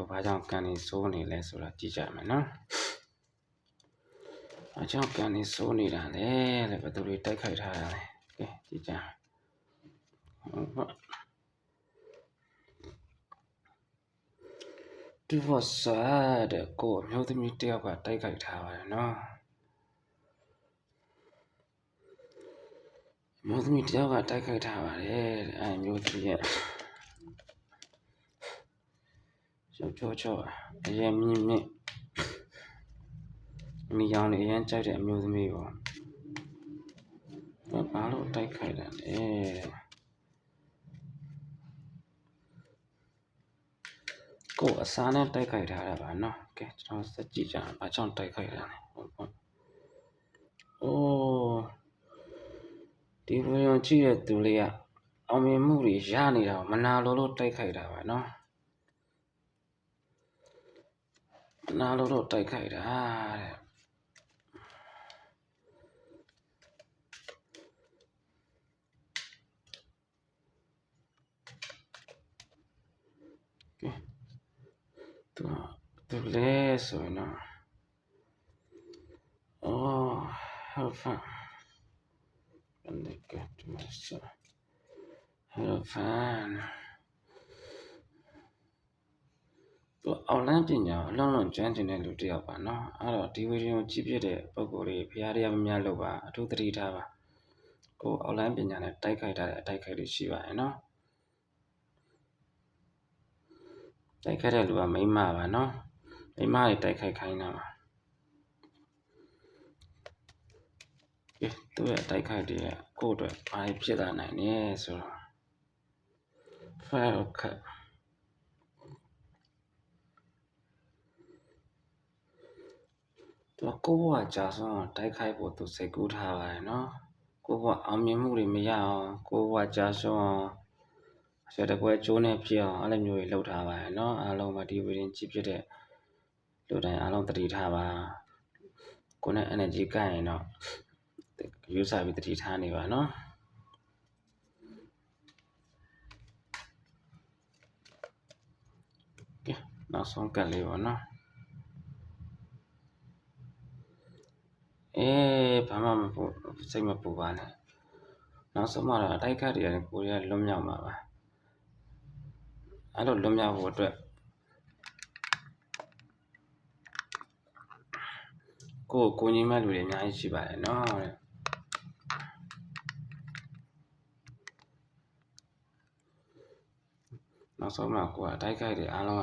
ဘာကြောင့်ကန်နေစိုးနေလဲဆိုတာကြည့်ကြမယ်နော်ဘာကြောင့်ကန်နေစိုးနေတာလဲတဲ့ဘယ်သူတွေတိုက်ခိုက်ထားတာလဲကဲကြည့်ကြဟုတ်ပါဒီဝဆာတဲ့ကိုမျိုးသမီးတယောက်ကတိုက်ခိုက်ထားပါတယ်နော်မျိုးသမီးတယောက်ကတိုက်ခိုက်ထားပါတယ်အဲမျိုးသမီးရဲ့ရုပ်ချောအရင်မြင့်မြင့်မိယောင်နေအရင်ကြိုက်တဲ့အမျိုးသမီးပေါ့ဘာလို့တိုက်ခိုက်တာလဲကိုအစားနဲ့တိုက်ခိုက်ထားတာပါနော်ကဲကျွန်တော်စကြည့်ကြအောင်ဘာကြောင့်တိုက်ခိုက်တာလဲဟုတ်ပေါ့အိုးဒီဘုံကြည့်တဲ့သူလေးကအောင်မြင်မှုတွေရနေတာမနာလို့တိုက်ခိုက်တာပါနော်မနာလို့တိုက်ခိုက်တာတဲ့သူလဲဆိုရင်တော့help fun and they get to myself help fun သူအောင်လန်းပညာအလုံးလုံးကျွမ်းကျင်တဲ့လူတစ်ယောက်ပါနော်အဲ့တော့ဒီဗီဒီယိုကြည့်ပြတဲ့ပုံကိုယ်လေးဖရားတရားများလို့ပါအထူးသတိထားပါကိုအောင်လန်းပညာနဲ့တိုက်ခိုက်ထားတဲ့အတိုက်ခိုက်တွေရှိပါရဲ့နော်တိုက်ခိုက်တဲ့လူကမိန်းမပါနော်မိန်းမတွေတိုက်ခိုက်ခိုင်းတာပါကဲသူ့ရဲ့တိုက်ခိုက်တွေကကိုယ့်အတွက်ဘာဖြစ်လာနိုင်လဲဆိုတော့ file cut သူကိုယ့်ဘဝကြာဆုံးတိုက်ခိုက်ဖို့သူစိတ်ကူးထားပါတယ်နော်ကိုယ့်ဘဝအောင်မြင်မှုတွေမရအောင်ကိုယ့်ဘဝကြာဆုံးအောင်ဆက်တပွဲကျိုးနေဖြစ်အောင်အဲ့လိုမျိုးတွေလုပ်ထားပါတယ်နော်အားလုံးပဲဒီဗီဒီယိုကြည့်ဖြစ်တဲ့လူတိုင်းအားလုံးသတိထားပါကိုယ်နဲ့ energy ကရင်တော့ယူဆပြီးသတိထားနေပါနော်ကဲနောက်ဆုံးကတ်လေးပါနော်ဘာမှမပူစိတ်မပူပါနဲ့နောက်ဆုံးမှတော့အတိုက်ခတ်တွေကကိုရီးယားလွတ်မြောက်မှာပါအဲ့လိုလွတ်မြောက်ဖို့အတွက်ကိုညီမလူတွေအများကြီးရှိပါတယ်နော်နောက်ဆုံးမှကိုကအတိုက်ခိုက်တွေအားလုံး